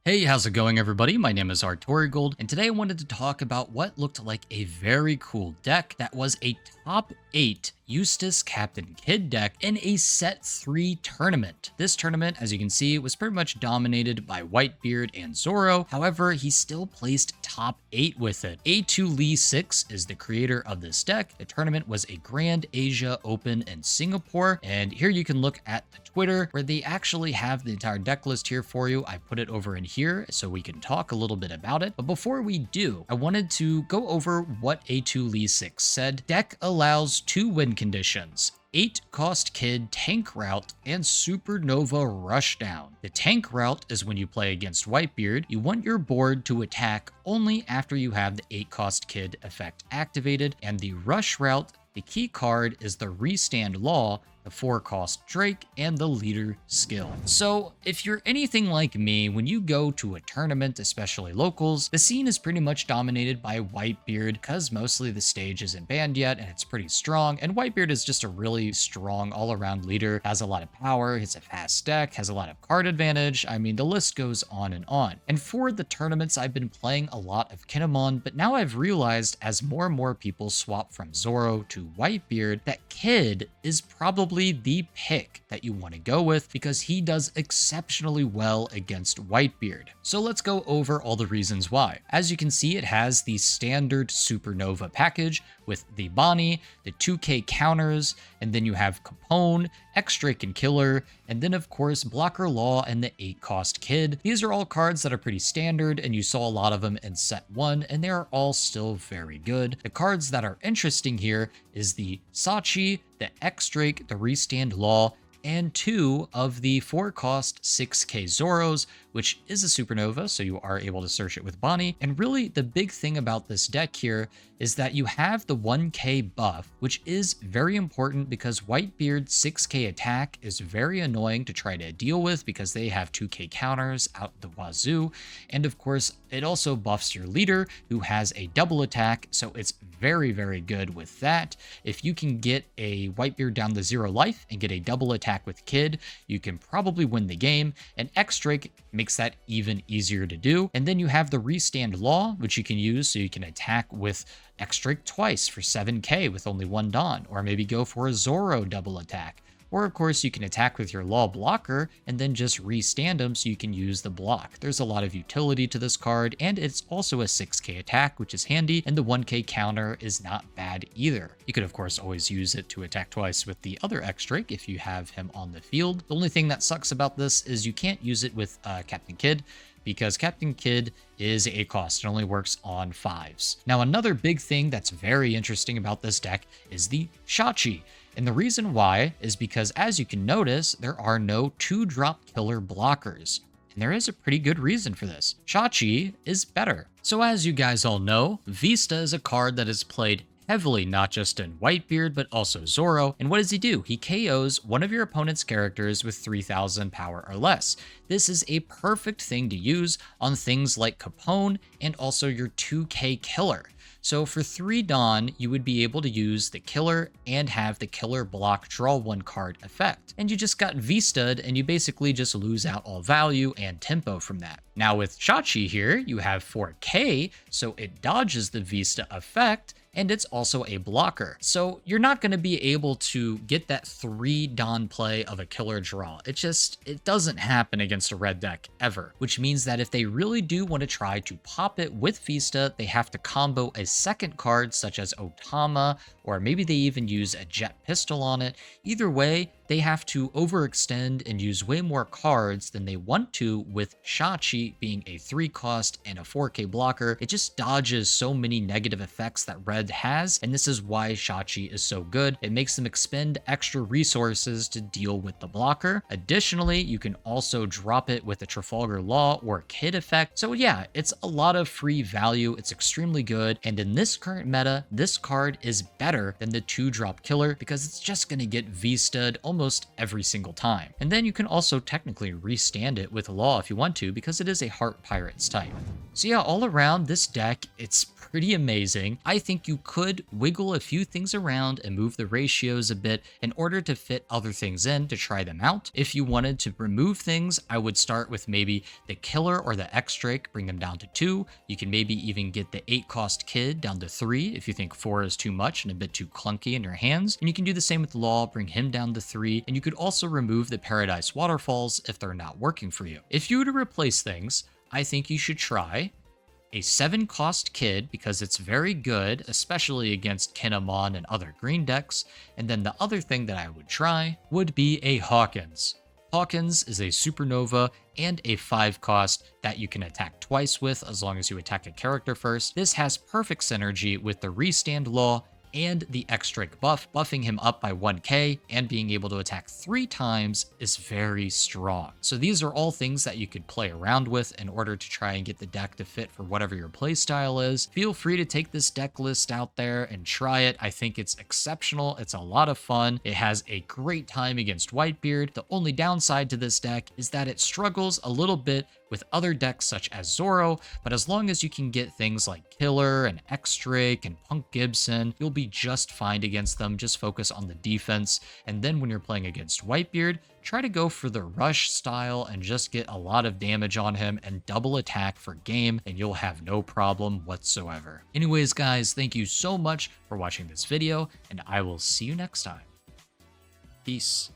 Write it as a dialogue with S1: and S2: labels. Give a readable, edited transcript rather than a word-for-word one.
S1: Hey, how's it going, everybody? My name is Gold, and today I wanted to talk about what looked like a very cool deck that was a top 8 Eustass Captain Kidd deck in a Set 3 tournament. This tournament, as you can see, was pretty much dominated by Whitebeard and Zoro. However, he still placed top 8 with it. A2 Lee 6 is the creator of this deck. The tournament was a Grand Asia Open in Singapore, and here you can look at the Twitter where they actually have the entire deck list here for you. I put it over in here so we can talk a little bit about it. But before we do, I wanted to go over what A2 Lee 6 said. Deck allows 2 win conditions: 8 cost Kidd tank route and supernova rushdown. The tank route is when you play against Whitebeard, you want your board to attack only after you have the 8 cost Kidd effect activated, and the rush route, the key card is the Restand Law, the 4 cost Drake, and the leader skill. So if you're anything like me, when you go to a tournament, especially locals, the scene is pretty much dominated by Whitebeard because mostly the stage isn't banned yet and it's pretty strong, and Whitebeard is just a really strong all-around leader, has a lot of power, hits a fast deck, has a lot of card advantage. I mean, the list goes on and on. And for the tournaments, I've been playing a lot of Kinemon, but now I've realized as more and more people swap from Zoro to Whitebeard that Kidd is probably the pick that you want to go with because he does exceptionally well against Whitebeard. So let's go over all the reasons why. As you can see, it has the standard Supernova package with the Bonnie, the 2k counters, and then you have Capone, X-Drake and Killer, and then of course Blocker Law and the 8 cost Kidd. These are all cards that are pretty standard, and you saw a lot of them in set 1, and they are all still very good. The cards that are interesting here is the Sachi, the X-Drake, the Restand Law, and 2 of the 4 cost 6k Zoros, which is a supernova, so you are able to search it with Bonnie. And really the big thing about this deck here is that you have the 1k buff, which is very important because Whitebeard's 6k attack is very annoying to try to deal with because they have 2k counters out the wazoo. And of course, it also buffs your leader, who has a double attack, so it's very, very good with that. If you can get a Whitebeard down to 0 life and get a double attack with Kidd, you can probably win the game, and X-Drake makes that even easier to do. And then you have the Restand Law, which you can use so you can attack with X-Drake twice for 7k with only 1 Dawn, or maybe go for a Zoro double attack. Or of course you can attack with your Law blocker and then just restand them so you can use the block. There's a lot of utility to this card, and it's also a 6k attack, which is handy, and the 1k counter is not bad either. You could of course always use it to attack twice with the other X-Drake if you have him on the field. The only thing that sucks about this is you can't use it with Captain Kidd, because Captain Kidd is a cost. It only works on 5s. Now, another big thing that's very interesting about this deck is the Shachi. And the reason why is because, as you can notice, there are no 2-drop killer blockers. And there is a pretty good reason for this. Shachi is better. So as you guys all know, Vista is a card that is played heavily, not just in Whitebeard, but also Zoro. And what does he do? He KOs one of your opponent's characters with 3000 power or less. This is a perfect thing to use on things like Capone and also your 2k killer. So for 3 Dawn, you would be able to use the killer and have the killer block draw 1 card effect. And you just got Vista'd, and you basically just lose out all value and tempo from that. Now with Shachi here, you have 4k, so it dodges the Vista effect, and it's also a blocker. So you're not going to be able to get that 3 Dawn play of a killer draw. It doesn't happen against a red deck ever, which means that if they really do want to try to pop it with Vista, they have to combo a second card such as Otama, or maybe they even use a jet pistol on it. Either way, they have to overextend and use way more cards than they want to with Shachi being a 3 cost and a 4k blocker. It just dodges so many negative effects that red has, and this is why Shachi is so good. It makes them expend extra resources to deal with the blocker. Additionally, you can also drop it with a Trafalgar Law or Kidd effect. So yeah, it's a lot of free value. It's extremely good, and in this current meta, this card is better than the 2-drop killer because it's just going to get Vista'd almost almost every single time. And then you can also technically restand it with Law if you want to, because it is a Heart Pirates type. So yeah, all around this deck, it's pretty amazing. I think you could wiggle a few things around and move the ratios a bit in order to fit other things in to try them out. If you wanted to remove things, I would start with maybe the Killer or the X-Drake, bring them down to 2. You can maybe even get the 8-cost Kid down to 3 if you think 4 is too much and a bit too clunky in your hands. And you can do the same with Law, bring him down to 3. And you could also remove the Paradise Waterfalls if they're not working for you. If you were to replace things, I think you should try a 7-cost Kid because it's very good, especially against Kinemon and other green decks. And then the other thing that I would try would be a Hawkins. Hawkins is a Supernova and a 5-cost that you can attack twice with as long as you attack a character first. This has perfect synergy with the Restand Law and the X-Drake buff. Buffing him up by 1k and being able to attack 3 times is very strong. So these are all things that you could play around with in order to try and get the deck to fit for whatever your playstyle is. Feel free to take this deck list out there and try it. I think it's exceptional. It's a lot of fun. It has a great time against Whitebeard. The only downside to this deck is that it struggles a little bit with other decks such as Zoro, but as long as you can get things like Killer and X-Drake and Punk Gibson, you'll be just fine against them. Just focus on the defense. And then when you're playing against Whitebeard, try to go for the rush style and just get a lot of damage on him and double attack for game, and you'll have no problem whatsoever. Anyways, guys, thank you so much for watching this video, and I will see you next time. Peace.